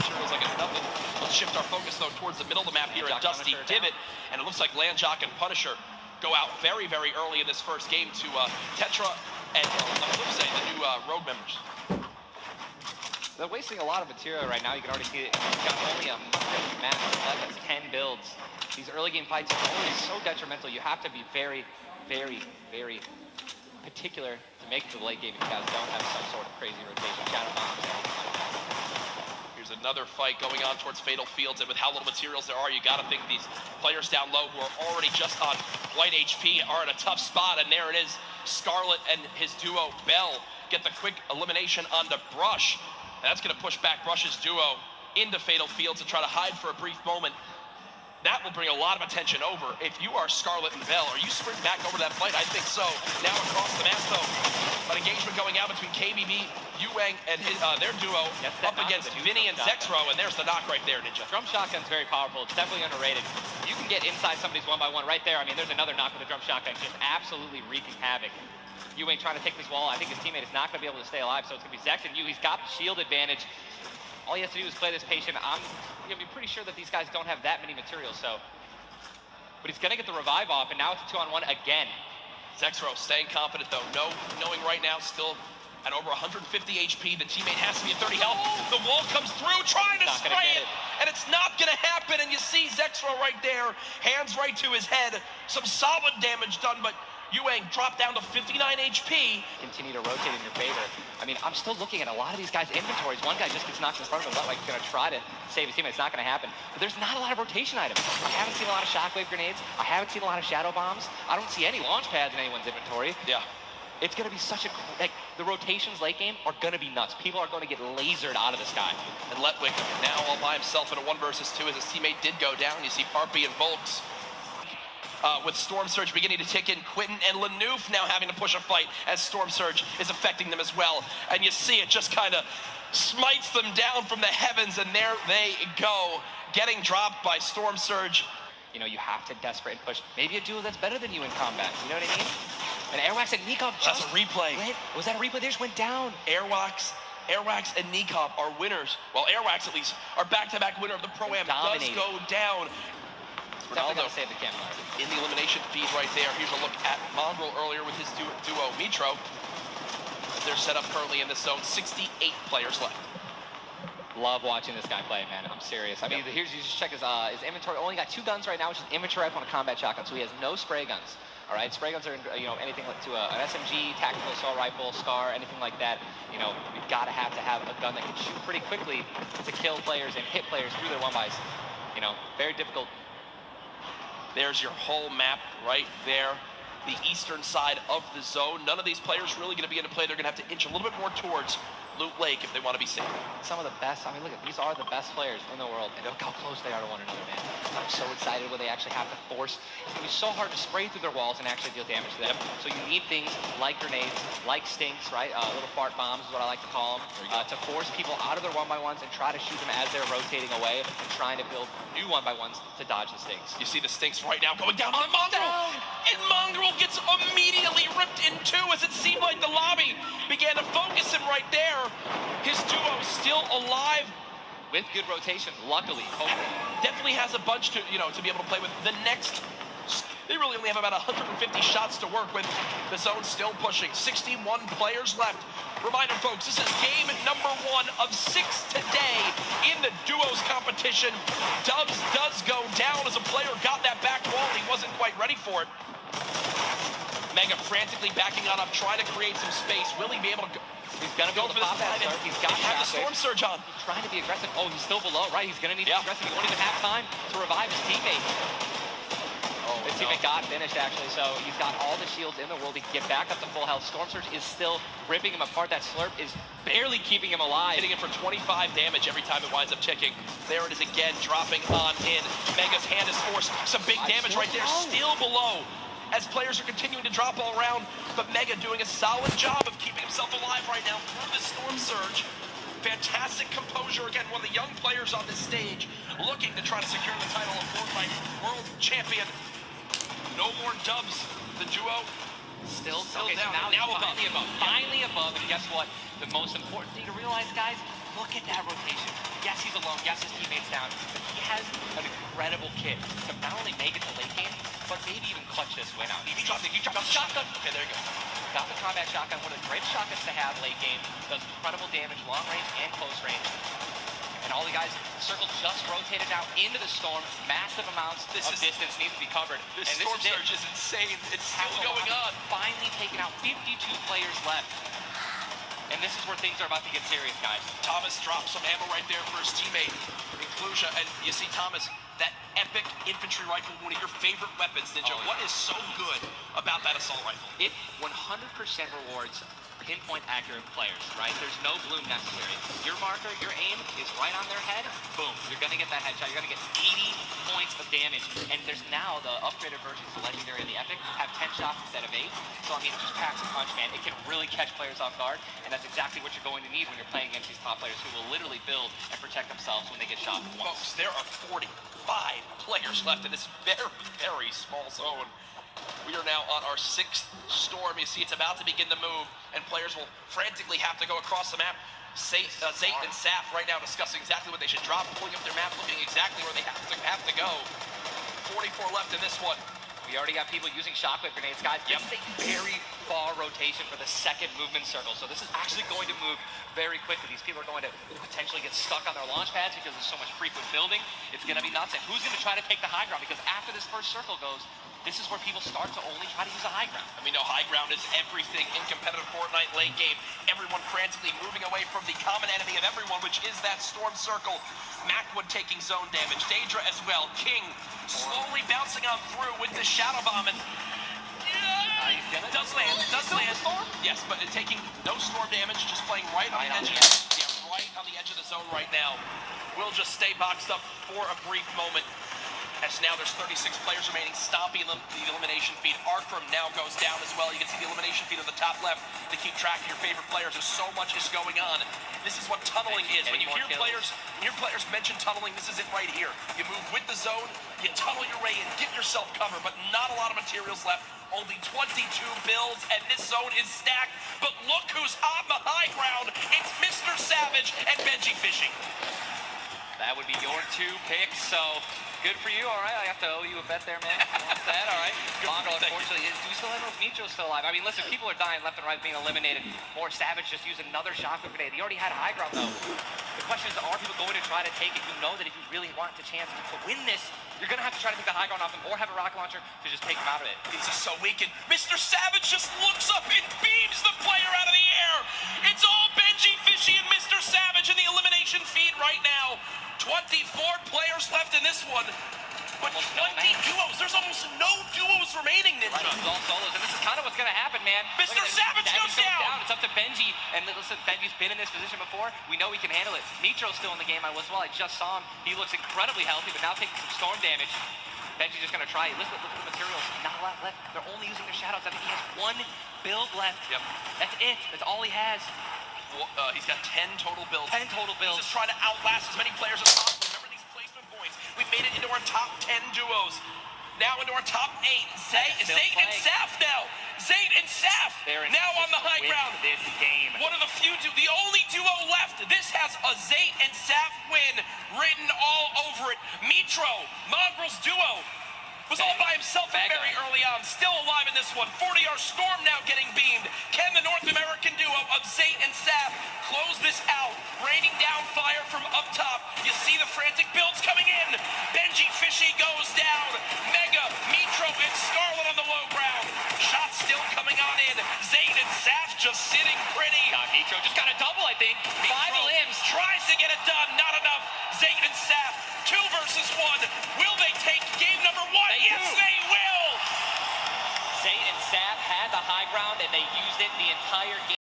materials like it's nothing. Let's shift our focus, though, towards the middle of the map here at Dusty Divot. And it looks like Landjock and Punisher go out very, very early in this first game to Tetra and, on the flip side, the new Rogue members. They're wasting a lot of material right now. You can already see it. You've got only a match left. That's 10 builds. These early game fights are always so detrimental. You have to be very, very, very particular to make it to the late game if you guys don't have some sort of crazy rotation, shadow bombs, anything like that. Here's another fight going on towards Fatal Fields, and with how little materials there are, you got to think these players down low who are already just on white HP are in a tough spot, and there it is. Scarlet and his duo, Bell, get the quick elimination onto Brush. That's going to push back Brush's duo into Fatal Fields to try to hide for a brief moment. That will bring a lot of attention over. If you are Scarlet and Bell, are you sprinting back over that fight? I think so. Now across the map, though, an engagement going out between KBB, Yuang, and their duo up against Vinny and Zexro, and there's the knock right there, Ninja. Drum shotgun's very powerful. It's definitely underrated. You can get inside somebody's one-by-one right there. I mean, there's another knock with the drum shotgun, just absolutely wreaking havoc. Yuang trying to take this wall. I think his teammate is not going to be able to stay alive, so it's going to be Zex and Yu. He's got the shield advantage. All he has to do is play this patient. I'm going to be pretty sure that these guys don't have that many materials, so. But he's going to get the revive off, and now it's 2-on-1 again. Zexro staying confident, though. Knowing right now, still at over 150 HP. The teammate has to be at 30 health. The wall comes through, trying to spray it, and it's not going to happen. And you see Zexro right there, hands right to his head. Some solid damage done, but Yuang dropped down to 59 HP. Continue to rotate in your favor. I mean, I'm still looking at a lot of these guys' inventories. One guy just gets knocked in front of him, like he's going to try to save his teammate. It's not going to happen. But there's not a lot of rotation items. I haven't seen a lot of shockwave grenades. I haven't seen a lot of shadow bombs. I don't see any launch pads in anyone's inventory. Yeah. It's going to be such a, like, the rotations late game are going to be nuts. People are going to get lasered out of the sky. And Letwick now all by himself in a 1 versus 2 as his teammate did go down. You see Parpy and Volks. With Storm Surge beginning to tick in, Quentin and Lanouf now having to push a fight as Storm Surge is affecting them as well. And you see it just kind of smites them down from the heavens, and there they go, getting dropped by Storm Surge. You know, you have to desperate and push. Maybe a duo that's better than you in combat, you know what I mean? And Airwax and Nikov just... That's a replay. Was that a replay? They just went down. Airwax and Nikov are winners. Well, Airwax at least are back-to-back winner of the Pro-Am. Does go down. Ronaldo save the camera. In the elimination feed right there. Here's a look at Mongrel earlier with his duo Mitro. They're set up currently in this zone. 68 players left. Love watching this guy play, man. I'm serious. I mean, here's, you just check his inventory. Only got 2 guns right now, which is inventory on a combat shotgun, so he has no spray guns. All right, spray guns are, you know, anything like to an SMG, tactical assault rifle, SCAR, anything like that. You know, you've got to have a gun that can shoot pretty quickly to kill players and hit players through their 1-bys. You know, very difficult. There's your whole map right there, the eastern side of the zone. None of these players really going to be into play. They're going to have to inch a little bit more towards Loot Lake if they want to be safe. Some of the best, I mean, look, these are the best players in the world, and look how close they are to one another, man. I'm so excited when they actually have to force. It's going to be so hard to spray through their walls and actually deal damage to them. So you need things like grenades, like stinks, right? Little fart bombs is what I like to call them, to force people out of their 1-by-1s and try to shoot them as they're rotating away and trying to build new 1-by-1s to dodge the stinks. You see the stinks right now going down on Mongrel, and Mongrel gets immediately ripped in 2 as it seemed like the lobby began to focus him right there. His duo still alive with good rotation, luckily. Hopefully. Definitely has a bunch to, you know, to be able to play with. The next, they really only have about 150 shots to work with. The zone still pushing. 61 players left. Reminder, folks, this is game number 1 of 6 today in the duos competition. Dubs does go down as a player got that back wall. He wasn't quite ready for it. Mega frantically backing on up, trying to create some space. Will he be able to go? He's going to go for that surge. He's got the Storm Surge on. He's trying to be aggressive. Oh, he's still below, right? He's going to need to be aggressive. He won't even have time to revive his teammate. His teammate got finished, actually, so he's got all the shields in the world. He can get back up to full health. Storm Surge is still ripping him apart. That slurp is barely keeping him alive. Hitting him for 25 damage every time it winds up ticking. There it is again, dropping on in. Mega's hand is forced. Some big damage right there, still below. As players are continuing to drop all around, but Mega doing a solid job of keeping himself alive right now through the Storm Surge. Fantastic composure, again, one of the young players on this stage, looking to try to secure the title of Fortnite World Champion. No more dubs. The duo still okay, down. So now above. Finally above, and guess what? The most important thing to realize, guys, look at that rotation. Yes, he's alone. Yes, his teammate's down, but he has an incredible kit to not only make it to late game, but maybe even clutch this win out. He dropped the shotgun. Okay, there you go. Got the combat shotgun, one of the greatest shotguns to have late game. Does incredible damage, long range and close range. And all the guys, the circle just rotated now into the storm. Massive amounts of distance needs to be covered. This storm surge is insane. It's still going on. Finally taken out, 52 players left. And this is where things are about to get serious, guys. Thomas drops some ammo right there for his teammate, Inclusia. And you see Thomas, that epic infantry rifle, one of your favorite weapons, Ninja. Oh, yeah. What is so good about that assault rifle? It 100% rewards pinpoint accurate players, right? There's no bloom necessary. Your marker, your aim is right on their head, boom, you're gonna get that headshot. You're gonna get 80 points of damage. And there's now the upgraded versions of the Legendary and the Epic have 10 shots instead of 8. So I mean, it just packs a punch, man. It can really catch players off guard, and that's exactly what you're going to need when you're playing against these top players who will literally build and protect themselves when they get shot. Folks, there are 45 players left in this very, very small zone. We are now on our 6th storm. You see it's about to begin to move, and players will frantically have to go across the map. Zayt and Saf right now discussing exactly what they should drop, pulling up their map, looking exactly where they have to go. 44 left in this one. We already got people using shockwave grenades, guys. This is a very far rotation for the second movement circle, so this is actually going to move very quickly. These people are going to potentially get stuck on their launch pads because there's so much frequent building. It's going to be nuts. And who's going to try to take the high ground? Because after this first circle goes, this is where people start to only try to use a high ground. And we know high ground is everything in competitive Fortnite late game. Everyone frantically moving away from the common enemy of everyone, which is that storm circle. Macwood taking zone damage. Daedra as well. King slowly bouncing on through with the shadow bomb. And does land. Yes, but taking no storm damage, just playing right on the edge of the zone right now. We'll just stay boxed up for a brief moment. As now there's 36 players remaining, stomping the elimination feed. Arkram now goes down as well. You can see the elimination feed on the top left to keep track of your favorite players. There's so much is going on. This is what tunneling is. When you hear players mention tunneling, this is it right here. You move with the zone, you tunnel your way in, get yourself covered, but not a lot of materials left. Only 22 builds, and this zone is stacked. But look who's on the high ground. It's Mr. Savage and Benji Fishing. That would be your 2 picks, so good for you. All right, I have to owe you a bet there, man. That's that, all right. Mongo, unfortunately, do we still have Mitro's still alive? I mean, listen, people are dying left and right, being eliminated. More Savage just used another shotgun grenade. He already had high ground, though. The question is, are people going to try to take it? You know that if you really want the chance to win this, you're going to have to try to take the high ground off him or have a rocket launcher to just take him out of it. He's just so weakened. Mr. Savage just looks up and beams the player out of the air. It's all Benji Fishy and Mr. Savage in the elimination feed right now. 24 players left in this one. But 20 duos. There's almost no duos remaining, Ninja. Right, it's all solos, and this is kind of what's going to happen, man. Mr. Savage goes down. It's up to Benji, and listen, Benji's been in this position before. We know he can handle it. Mitro's still in the game as well. I just saw him. He looks incredibly healthy, but now taking some storm damage. Benji's just going to try it. Listen, look at the materials. Not a lot left. They're only using their shadows. I think he has 1 build left. Yep. That's it. That's all he has. Well, he's got 10 total builds. 10 total builds. He's just trying to outlast as many players as possible. Remember these placement points. We made it into our top 10 duos. Now into our top 8. Zayt and Saf now. Zayt and Saf now on the high ground. This game. One of the few, the only duo left. This has a Zayt and Saf win written all over it. Mitro, Mongrel's duo, was all by himself very early on. Still alive in this one. 40R Storm now getting beamed. Can the North American duo of Zayt and Saf close this out? Raining down fire from up top. You see the frantic builds coming in. Benji Fishy goes down. Mega, Mitro, and Scarlet on the low ground. Shots still coming on in. Zayt and Saf just sitting pretty. Mitro just got a double, I think. 5 limbs. Tries to get it done. Not enough. Zayt and Saf, 2 versus 1. Will they take game number 1? Yes, they will! Zayt and Saf had the high ground, and they used it the entire game.